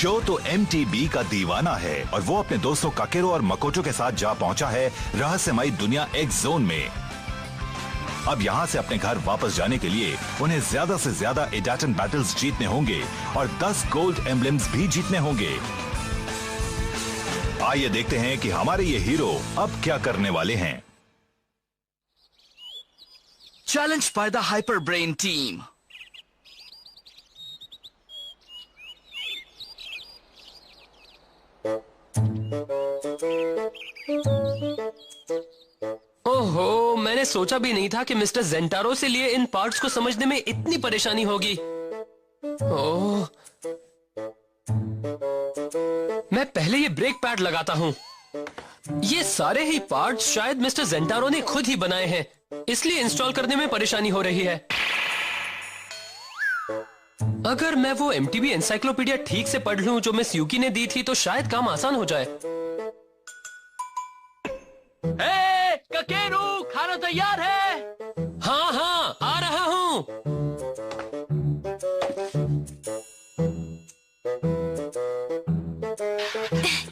Show तो MTV का दीवाना है और वो अपने दोस्तों काकेरो और मकोटो के साथ जा पहुंचा है रहस्यमयी दुनिया एक्स जोन में। अब यहाँ से अपने घर वापस जाने के लिए उन्हें ज्यादा से ज्यादा इडाटन बैटल्स जीतने होंगे और 10 गोल्ड एम्बलम्स भी जीतने होंगे। आइए देखते हैं कि हमारे ये हीरो अब क्या करने वाले हैं। Challenged by the Hyper Brain team. ओहो, मैंने सोचा भी नहीं था कि मिस्टर जेंटारो से लिए इन पार्ट्स को समझने में इतनी परेशानी होगी। ओह, मैं पहले ये ब्रेक पैड लगाता हूँ। ये सारे ही पार्ट्स शायद मिस्टर जेंटारो ने खुद ही बनाए हैं, इसलिए इंस्टॉल करने में परेशानी हो रही है। अगर मैं वो MTV एनसाइक्लोपीडिया ठीक से पढ़ लूं जो मिस यूकी ने दी थी तो शायद काम आसान हो जाए। ककेरू, खाना तैयार है? हाँ हाँ, आ रहा हूँ।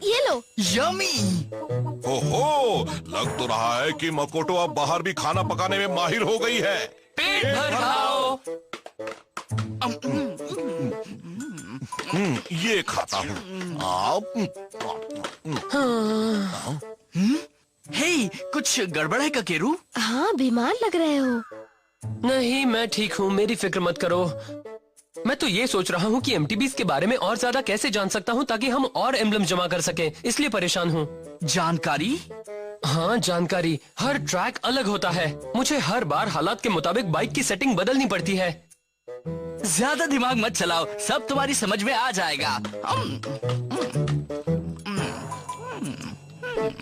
ये लो। यमी। ओहो, लग तो रहा है कि मकोटो अब बाहर भी खाना पकाने में माहिर हो गई है। पेट भर खाओ। ये खाता हूँ। हे, कुछ गड़बड़ है ककेरू? हाँ, बीमार लग रहे हो। नहीं, मैं ठीक हूँ, मेरी फिक्र मत करो। मैं तो ये सोच रहा हूँ कि MTVs के बारे में और ज्यादा कैसे जान सकता हूँ ताकि हम और एम्बलम जमा कर सकें, इसलिए परेशान हूँ। जानकारी? हाँ, जानकारी। हर ट्रैक अलग होता है। मुझे हर बार हालात के मुताबिक बाइक की सेटिंग बदलनी पड़ती है। ज्यादा दिमाग मत चलाओ, सब तुम्हारी समझ में आ जाएगा।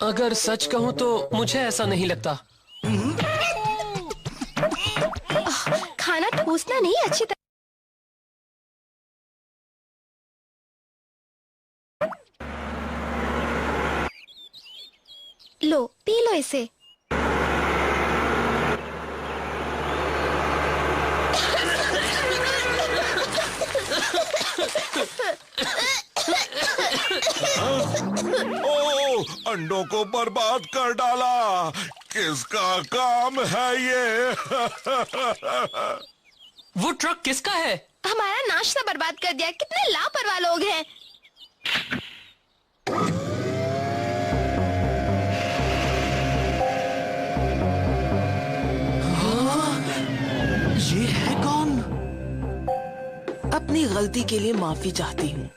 अगर सच कहूँ तो मुझे ऐसा नहीं लगता। खाना ठूसना नहीं, अच्छी तरह। लो, पी लो इसे। ओह, अंडों को बर्बाद कर डाला। किसका काम है ये? वो ट्रक किसका है? हमारा नाश्ता बर्बाद कर दिया। कितने लापरवाह लोग हैं। ये है कौन? अपनी गलती के लिए माफी चाहती हूँ।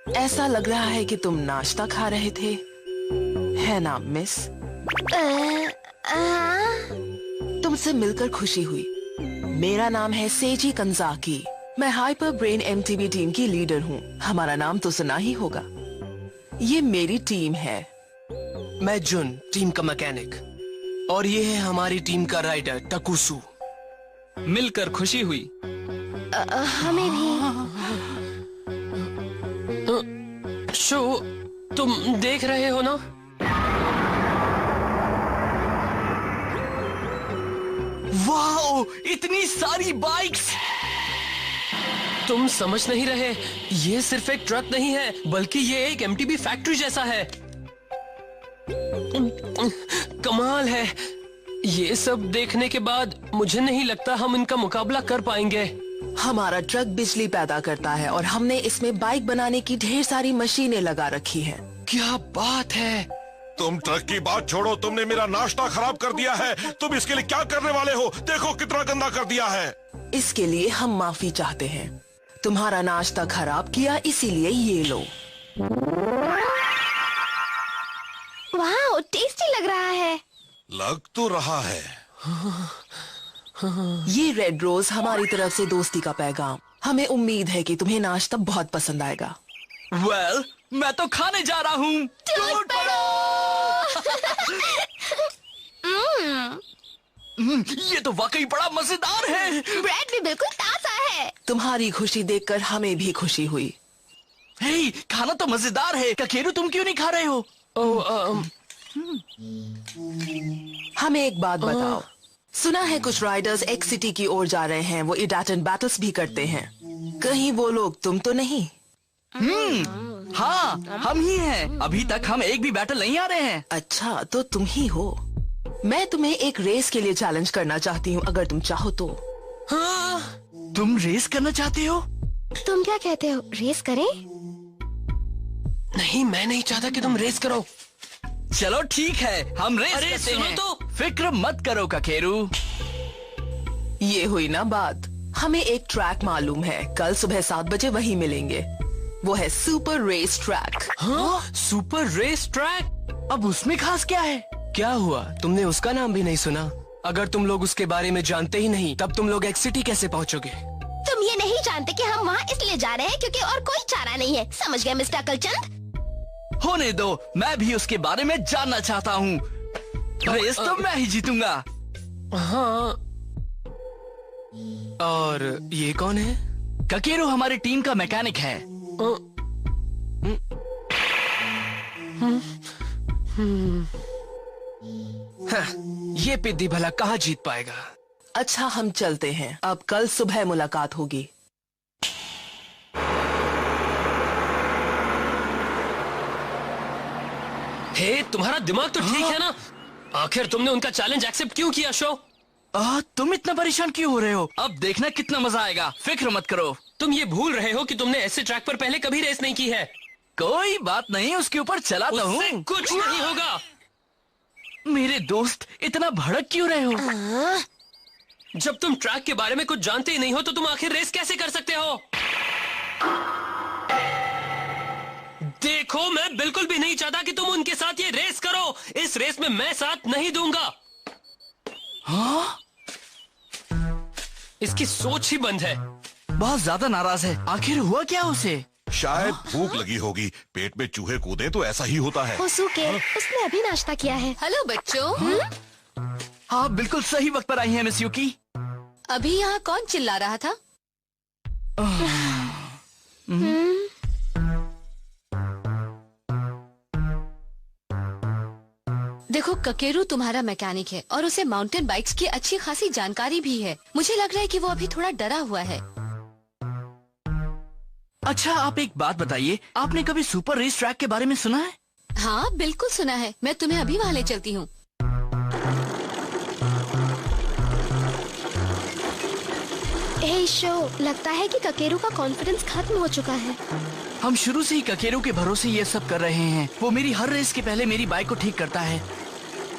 ऐसा लग रहा है कि तुम नाश्ता खा रहे थे, है ना मिस? तुमसे मिलकर खुशी हुई। मेरा नाम है सेजी कंजाकी। मैं हाइपर ब्रेन MTV टीम की लीडर हूँ। हमारा नाम तो सुना ही होगा। ये मेरी टीम है। मैं जुन, टीम का मैकेनिक, और ये है हमारी टीम का राइडर टकुसु। मिलकर खुशी हुई। हमें भी। शो तुम देख रहे हो ना? वाओ, इतनी सारी बाइक्स! तुम समझ नहीं रहे, ये सिर्फ एक ट्रक नहीं है बल्कि ये एक MTV फैक्ट्री जैसा है। कमाल है। ये सब देखने के बाद मुझे नहीं लगता हम इनका मुकाबला कर पाएंगे। हमारा ट्रक बिजली पैदा करता है और हमने इसमें बाइक बनाने की ढेर सारी मशीनें लगा रखी हैं। क्या बात है। तुम ट्रक की बात छोड़ो, तुमने मेरा नाश्ता खराब कर दिया है। तुम इसके लिए क्या करने वाले हो? देखो कितना गंदा कर दिया है। इसके लिए हम माफी चाहते हैं। तुम्हारा नाश्ता खराब किया, इसीलिए ये लो। वाह, टेस्टी लग रहा है। लग तो रहा है। ये रेड रोज हमारी तरफ से दोस्ती का पैगाम। हमें उम्मीद है कि तुम्हें नाश्ता बहुत पसंद आएगा। वेल, मैं तो खाने जा रहा हूँ। टूट पड़ो। ये तो वाकई बड़ा मजेदार है। ब्रेड भी बिल्कुल ताजा है। तुम्हारी खुशी देखकर हमें भी खुशी हुई। हे, खाना तो मजेदार है। ककेरू, तुम क्यों नहीं खा रहे हो? हमें एक बात बताओ। सुना है कुछ राइडर्स एक्स सिटी की ओर जा रहे हैं। वो इडाटन बैटल्स भी करते हैं। कहीं वो लोग तुम तो नहीं? हाँ, हम ही हैं। अभी तक हम एक भी बैटल नहीं आ रहे हैं। अच्छा, तो तुम ही हो। मैं तुम्हें एक रेस के लिए चैलेंज करना चाहती हूँ, अगर तुम चाहो तो। हाँ, तुम रेस करना चाहते हो? तुम क्या कहते हो, रेस करें? नहीं, मैं नहीं चाहता कि तुम रेस करो। चलो ठीक है, हम रेस अरे, करते सुनो हैं। तो। फिक्र मत करो ककेरू। ये हुई ना बात। हमें एक ट्रैक मालूम है, कल सुबह 7 बजे वहीं मिलेंगे। वो है सुपर रेस ट्रैक। हाँ, सुपर रेस ट्रैक। अब उसमें खास क्या है? क्या हुआ, तुमने उसका नाम भी नहीं सुना? अगर तुम लोग उसके बारे में जानते ही नहीं, तब तुम लोग एक्स सिटी कैसे पहुंचोगे? तुम ये नहीं जानते कि हम वहाँ इसलिए जा रहे हैं क्योंकि और कोई चारा नहीं है, समझ गए मिस्टर अकलचंद? होने दो, मैं भी उसके बारे में जानना चाहता हूँ। रेस तो मैं ही जीतूंगा। हाँ। और ये कौन है? ककेरू हमारी टीम का मैकेनिक है। हाँ, ये पिद्दी भला कहाँ जीत पाएगा? अच्छा, हम चलते हैं, अब कल सुबह मुलाकात होगी। हे, तुम्हारा दिमाग तो ठीक है ना? आखिर तुमने उनका चैलेंज एक्सेप्ट क्यों किया शो? तुम इतना परेशान क्यों हो रहे हो? अब देखना कितना मजा आएगा, फिक्र मत करो। तुम ये भूल रहे हो कि तुमने ऐसे ट्रैक पर पहले कभी रेस नहीं की है। कोई बात नहीं, उसके ऊपर चलाता उससे हूँ। कुछ नहीं होगा। मेरे दोस्त, इतना भड़क क्यों रहे हो? जब तुम ट्रैक के बारे में कुछ जानते ही नहीं हो तो तुम आखिर रेस कैसे कर सकते हो? देखो, मैं बिल्कुल भी नहीं चाहता कि तुम उनके साथ ये रेस करो। इस रेस में मैं साथ नहीं दूंगा। हाँ? इसकी सोच ही बंद है। बहुत ज्यादा नाराज है। आखिर हुआ क्या उसे? शायद भूख लगी होगी, पेट में चूहे कूदे तो ऐसा ही होता है। के उसने अभी नाश्ता किया है। हेलो बच्चों। हाँ, बिल्कुल सही वक्त पर आई हैं मिस युकी। अभी यहाँ कौन चिल्ला रहा था? देखो, ककेरू तुम्हारा मैकेनिक है और उसे माउंटेन बाइक्स की अच्छी खासी जानकारी भी है। मुझे लग रहा है कि वो अभी थोड़ा डरा हुआ है। अच्छा, आप एक बात बताइए, आपने कभी सुपर रेस ट्रैक के बारे में सुना है? हाँ, बिल्कुल सुना है। मैं तुम्हें अभी वहाँ ले चलती हूँ। हे शो, लगता है कि ककेरू का कॉन्फिडेंस खत्म हो चुका है। हम शुरू से ही ककेरू के भरोसे ये सब कर रहे हैं। वो मेरी हर रेस के पहले मेरी बाइक को ठीक करता है,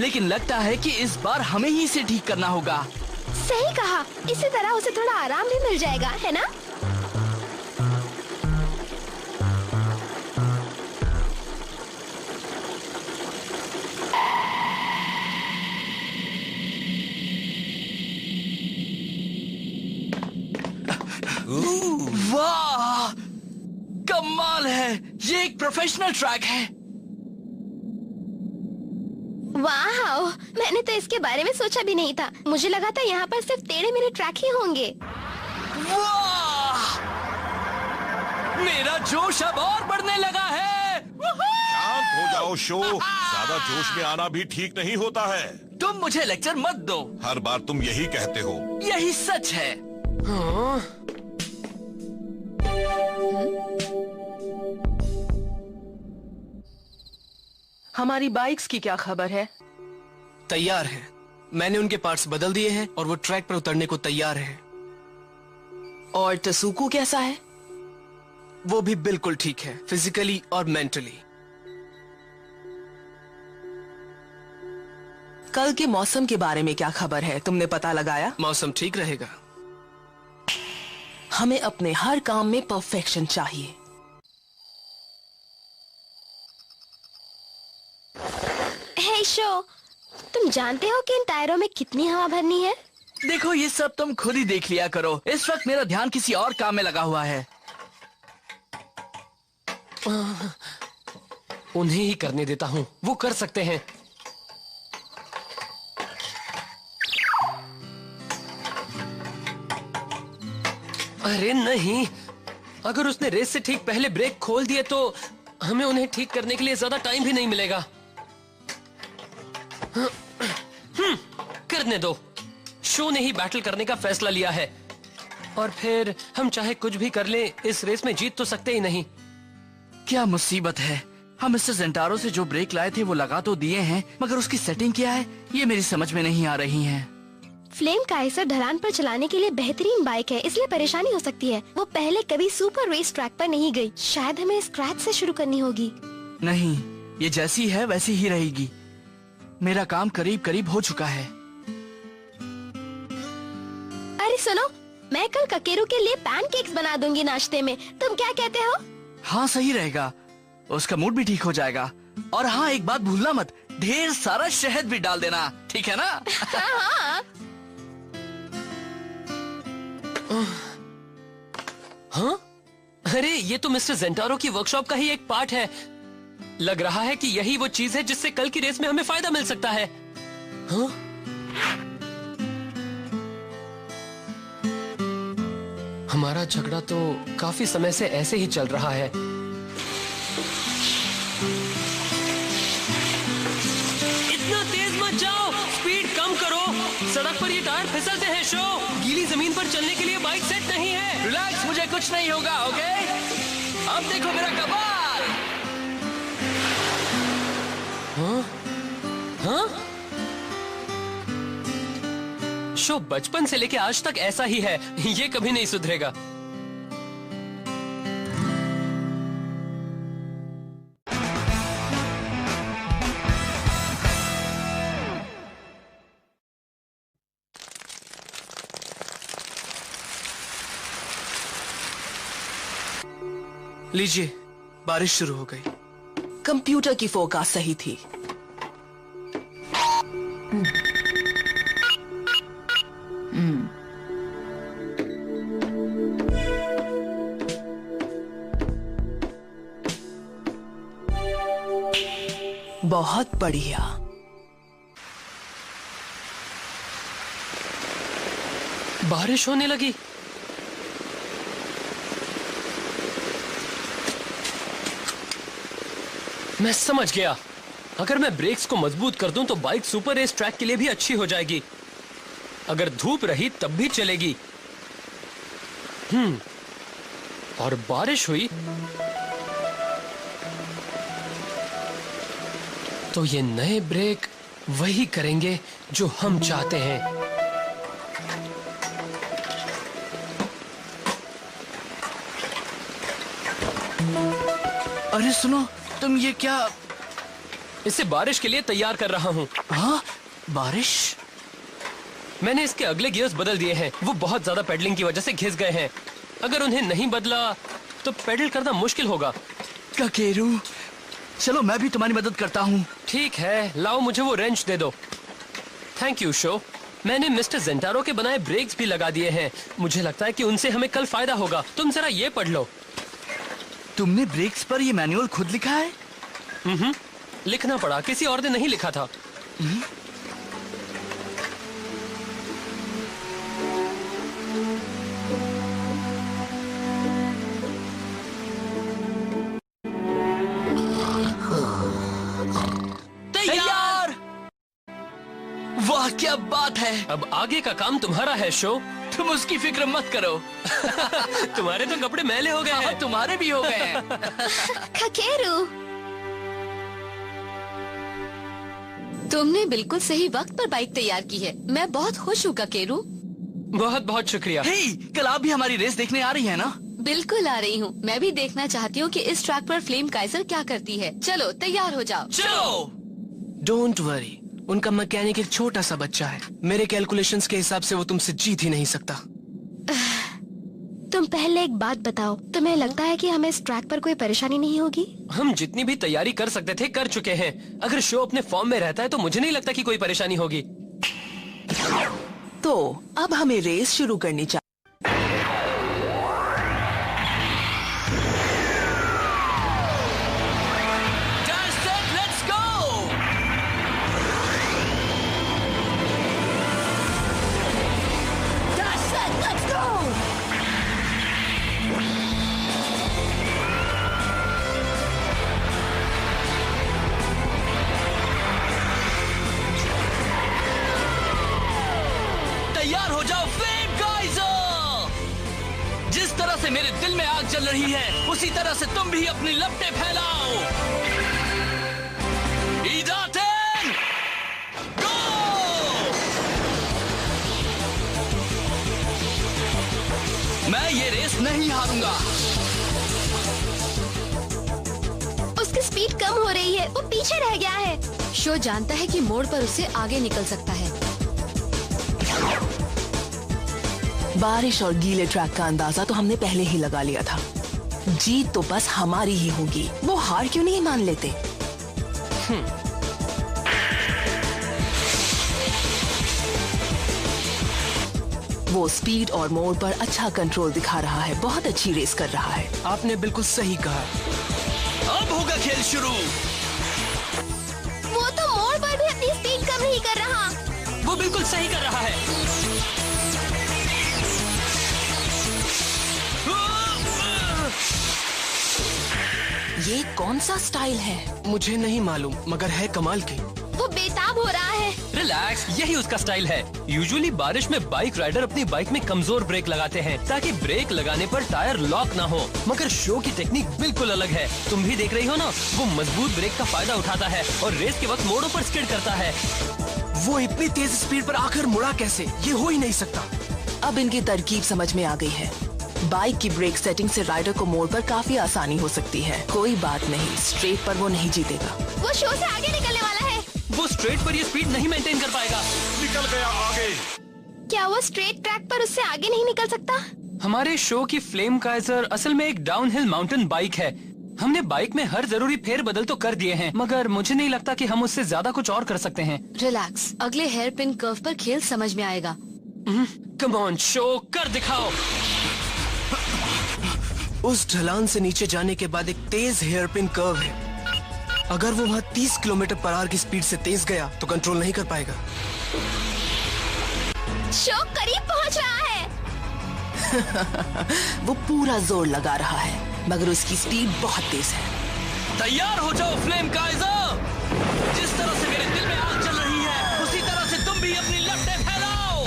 लेकिन लगता है कि इस बार हमें ही इसे ठीक करना होगा। सही कहा, इसी तरह उसे थोड़ा आराम भी मिल जाएगा, है ना? वाह, कमाल है! ये एक प्रोफेशनल ट्रैक है। वाह, मैंने तो इसके बारे में सोचा भी नहीं था। मुझे लगा था यहाँ पर सिर्फ टेढ़े मेढ़े ट्रैक ही होंगे। वाह, मेरा जोश अब और बढ़ने लगा है। शांत हो जाओ शो, ज्यादा जोश में आना भी ठीक नहीं होता है। तुम मुझे लेक्चर मत दो। हर बार तुम यही कहते हो। यही सच है। हाँ? हमारी बाइक्स की क्या खबर है? तैयार है। मैंने उनके पार्ट्स बदल दिए हैं और वो ट्रैक पर उतरने को तैयार है। और तसुकु कैसा है? वो भी बिल्कुल ठीक है, फिजिकली और मेंटली। कल के मौसम के बारे में क्या खबर है? तुमने पता लगाया? मौसम ठीक रहेगा। हमें अपने हर काम में परफेक्शन चाहिए। हे शो, तुम जानते हो कि इन टायरों में कितनी हवा भरनी है? देखो, ये सब तुम खुद ही देख लिया करो। इस वक्त मेरा ध्यान किसी और काम में लगा हुआ है। उन्हें ही करने देता हूँ, वो कर सकते हैं। अरे नहीं, अगर उसने रेस से ठीक पहले ब्रेक खोल दिए तो हमें उन्हें ठीक करने के लिए ज्यादा टाइम भी नहीं मिलेगा। करने दो, शो ने ही बैटल करने का फैसला लिया है और फिर हम चाहे कुछ भी कर लें, इस रेस में जीत तो सकते ही नहीं। क्या मुसीबत है। हम मिस्टर जेंटारो से जो ब्रेक लाए थे वो लगा तो दिए हैं, मगर उसकी सेटिंग क्या है ये मेरी समझ में नहीं आ रही है। फ्लेम काइसर ढलान पर चलाने के लिए बेहतरीन बाइक है, इसलिए परेशानी हो सकती है। वो पहले कभी सुपर रेस ट्रैक पर नहीं गई। शायद हमें स्क्रैच से शुरू करनी होगी। नहीं, ये जैसी है वैसी ही रहेगी। मेरा काम करीब करीब हो चुका है। अरे सुनो, मैं कल ककेरू के लिए पैनकेक्स बना दूंगी नाश्ते में। तुम क्या कहते हो? हाँ सही रहेगा, उसका मूड भी ठीक हो जाएगा। और हाँ, एक बात भूलना मत, ढेर सारा शहद भी डाल देना, ठीक है ना? हाँ। हाँ? अरे ये तो मिस्टर जेंटारो की वर्कशॉप का ही एक पार्ट है। लग रहा है कि यही वो चीज है जिससे कल की रेस में हमें फायदा मिल सकता है। हाँ? हमारा झगड़ा तो काफी समय से ऐसे ही चल रहा है। इतना तेज मत जाओ, स्पीड कम करो। सड़क पर ये टायर फिसलते हैं शो। गीली जमीन पर चलने के लिए बाइक सेट नहीं है। रिलैक्स, मुझे कुछ नहीं होगा, ओके? अब देखो मेरा कमाल। हाँ? हाँ? शो बचपन से लेके आज तक ऐसा ही है, ये कभी नहीं सुधरेगा। लीजिए, बारिश शुरू हो गई। कंप्यूटर की फोरकास्ट सही थी। बहुत बढ़िया। बारिश होने लगी। मैं समझ गया, अगर मैं ब्रेक्स को मजबूत कर दूं तो बाइक सुपर रेस ट्रैक के लिए भी अच्छी हो जाएगी। अगर धूप रही तब भी चलेगी। और बारिश हुई तो ये नए ब्रेक वही करेंगे जो हम चाहते हैं। अरे सुनो, तुम ये क्या? इसे बारिश के लिए तैयार कर रहा हूँ। हाँ, बारिश? मैंने इसके अगले गियर्स बदल दिए हैं। वो बहुत ज्यादा पेडलिंग की वजह से घिस गए हैं। अगर उन्हें नहीं बदला तो पेडल करना मुश्किल होगा। ककेरू, चलो मैं भी तुम्हारी मदद करता हूँ। ठीक है, लाओ मुझे वो रेंच दे दो। Thank you show. मैंने मिस्टर जेंटारो के बनाए ब्रेक्स भी लगा दिए हैं। मुझे लगता है कि उनसे हमें कल फायदा होगा। तुम जरा ये पढ़ लो। तुमने ब्रेक्स पर ये मैनुअल खुद लिखा है? लिखना पड़ा, किसी और ने नहीं लिखा था। तैयार! वाह क्या बात है! अब आगे का काम तुम्हारा है शो। तुम उसकी फिक्र मत करो। तुम्हारे तो कपड़े मैले हो गए हाँ, हैं। तुम्हारे भी हो गए हैं। ककेरू, तुमने बिल्कुल सही वक्त पर बाइक तैयार की है। मैं बहुत खुश हूँ ककेरू। बहुत बहुत शुक्रिया। हे, कल आप भी हमारी रेस देखने आ रही हैं ना? बिल्कुल आ रही हूँ। मैं भी देखना चाहती हूँ कि इस ट्रैक पर फ्लेम काइजर क्या करती है। चलो तैयार हो जाओ। चलो। डोंट वरी, उनका मैकेनिक एक छोटा सा बच्चा है। मेरे कैलकुलेशंस के हिसाब से वो तुमसे जीत ही नहीं सकता। तुम पहले एक बात बताओ, तुम्हें लगता है कि हमें इस ट्रैक पर कोई परेशानी नहीं होगी? हम जितनी भी तैयारी कर सकते थे कर चुके हैं। अगर शो अपने फॉर्म में रहता है तो मुझे नहीं लगता कि कोई परेशानी होगी। तो अब हमें रेस शुरू करनी चाहिए। तैयार हो जाओ फ्लेम काइजर! मेरे दिल में आग जल रही है, उसी तरह से तुम भी अपनी लपटें फैलाओ। ईदाटेन, गो! मैं ये रेस नहीं हारूंगा। उसकी स्पीड कम हो रही है, वो पीछे रह गया है। शो जानता है कि मोड़ पर उससे आगे निकल सकता है। बारिश और गीले ट्रैक का अंदाजा तो हमने पहले ही लगा लिया था। जीत तो बस हमारी ही होगी। वो हार क्यों नहीं मान लेते? वो स्पीड और मोड़ पर अच्छा कंट्रोल दिखा रहा है। बहुत अच्छी रेस कर रहा है। आपने बिल्कुल सही कहा। अब होगा खेल शुरू। वो तो मोड़ पर भी अपनी स्पीड कम नहीं कर रहा। वो बिल्कुल सही कर रहा है। ये कौन सा स्टाइल है? मुझे नहीं मालूम, मगर है कमाल की। वो बेताब हो रहा है। रिलैक्स, यही उसका स्टाइल है। यूजुअली बारिश में बाइक राइडर अपनी बाइक में कमजोर ब्रेक लगाते हैं ताकि ब्रेक लगाने पर टायर लॉक ना हो, मगर शो की टेक्निक बिल्कुल अलग है। तुम भी देख रही हो ना, वो मजबूत ब्रेक का फायदा उठाता है और रेस के वक्त मोड़ों पर स्किड करता है। वो इतनी तेज स्पीड पर आकर मुड़ा कैसे? ये हो ही नहीं सकता। अब इनकी तरकीब समझ में आ गई है। बाइक की ब्रेक सेटिंग से राइडर को मोड़ पर काफी आसानी हो सकती है। कोई बात नहीं, स्ट्रेट पर वो नहीं जीतेगा। वो शो से आगे निकलने वाला है। वो स्ट्रेट पर ये स्पीड नहीं मेंटेन कर पाएगा। निकल गया आगे। क्या वो स्ट्रेट ट्रैक पर उससे आगे नहीं निकल सकता? हमारे शो की फ्लेम काइजर असल में एक डाउनहिल माउंटेन बाइक है। हमने बाइक में हर जरूरी फेर बदल तो कर दिए हैं, मगर मुझे नहीं लगता कि हम उससे ज्यादा कुछ और कर सकते हैं। रिलैक्स, अगले हेयर पिन कर्व पर खेल समझ में आएगा। कम ऑन शो, कर दिखाओ। उस ढलान से नीचे जाने के बाद एक तेज हेयरपिन कर्व है। अगर वो वहाँ 30 किलोमीटर पर आवर की स्पीड से तेज गया तो कंट्रोल नहीं कर पाएगा। शो करीब पहुंच रहा है। वो पूरा जोर लगा रहा है, मगर उसकी स्पीड बहुत तेज है। तैयार हो जाओ फ्लेम काइजर। जिस तरह से मेरे दिल में आग चल रही है, उसी तरह से तुम भी अपनी लपटें फैलाओ।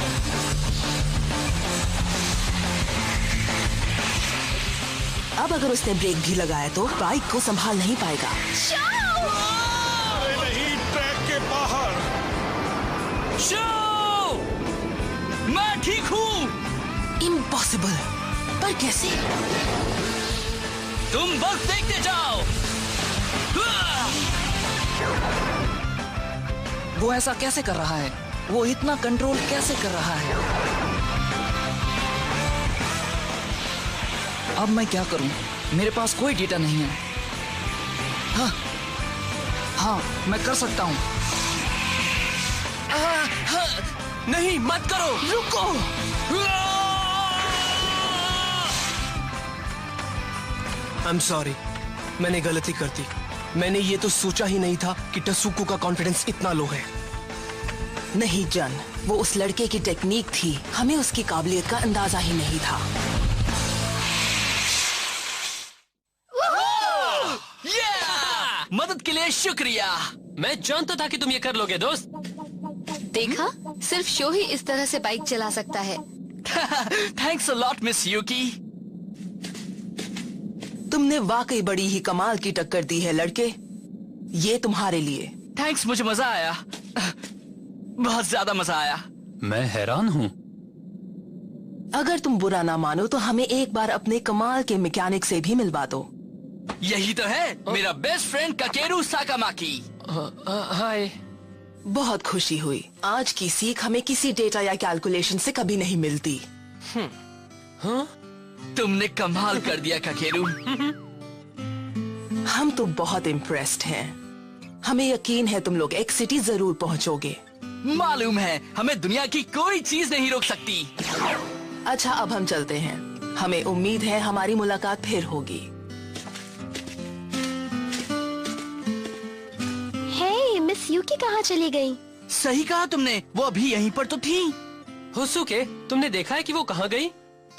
अब अगर उसने ब्रेक भी लगाया तो बाइक को संभाल नहीं पाएगा। अरे नहीं, ट्रैक के बाहर। शो, मैं ठीक हूँ। इम्पॉसिबल। पर कैसे? तुम बस देखते जाओ। वो ऐसा कैसे कर रहा है? वो इतना कंट्रोल कैसे कर रहा है? अब मैं क्या करूं? मेरे पास कोई डेटा नहीं है। हाँ, मैं कर सकता हूं। नहीं, मत करो, रुको। I'm sorry, मैंने गलती कर दी। मैंने ये तो सोचा ही नहीं था कि टसुको का कॉन्फिडेंस इतना लो है। नहीं जन, वो उस लड़के की टेक्निक थी। हमें उसकी काबिलियत का अंदाजा ही नहीं था। मदद के लिए शुक्रिया। मैं जानता था कि तुम ये कर लोगे दोस्त। देखा, सिर्फ शो ही इस तरह से बाइक चला सकता है। Thanks a lot miss Yuki. तुमने वाकई बड़ी ही कमाल की टक्कर दी है लड़के। ये तुम्हारे लिए। थैंक्स, मुझे मजा आया। बहुत ज्यादा मजा आया। मैं हैरान हूँ। अगर तुम बुरा ना मानो तो हमें एक बार अपने कमाल के मैकेनिक से भी मिलवा दो। यही तो है मेरा बेस्ट फ्रेंड काकेरू साकामाकी। हाय। बहुत खुशी हुई। आज की सीख हमें किसी डेटा या कैलकुलेशन से कभी नहीं मिलती। हाँ? तुमने कमाल कर दिया काकेरू। हम तो बहुत इम्प्रेस्ड हैं। हमें यकीन है तुम लोग एक सिटी जरूर पहुंचोगे। मालूम है, हमें दुनिया की कोई चीज नहीं रोक सकती। अच्छा, अब हम चलते हैं। हमें उम्मीद है हमारी मुलाकात फिर होगी। हे, मिस यूकी कहाँ चली गई? सही कहा तुमने, वो अभी यहीं पर तो थी। होसुके, तुमने देखा है कि वो कहाँ गई?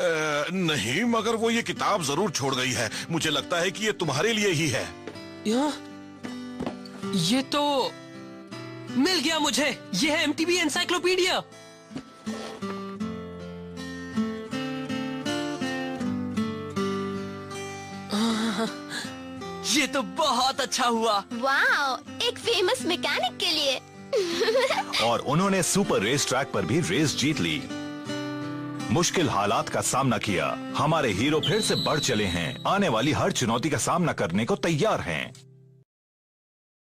नहीं, मगर वो ये किताब जरूर छोड़ गई है। मुझे लगता है कि ये तुम्हारे लिए ही है। ये तो मिल गया मुझे। ये है एमटीबी एनसाइक्लोपीडिया। ये तो बहुत अच्छा हुआ। वाओ, एक फेमस मैकेनिक के लिए। और उन्होंने सुपर रेस ट्रैक पर भी रेस जीत ली। मुश्किल हालात का सामना किया। हमारे हीरो फिर से बढ़ चले हैं, आने वाली हर चुनौती का सामना करने को तैयार हैं।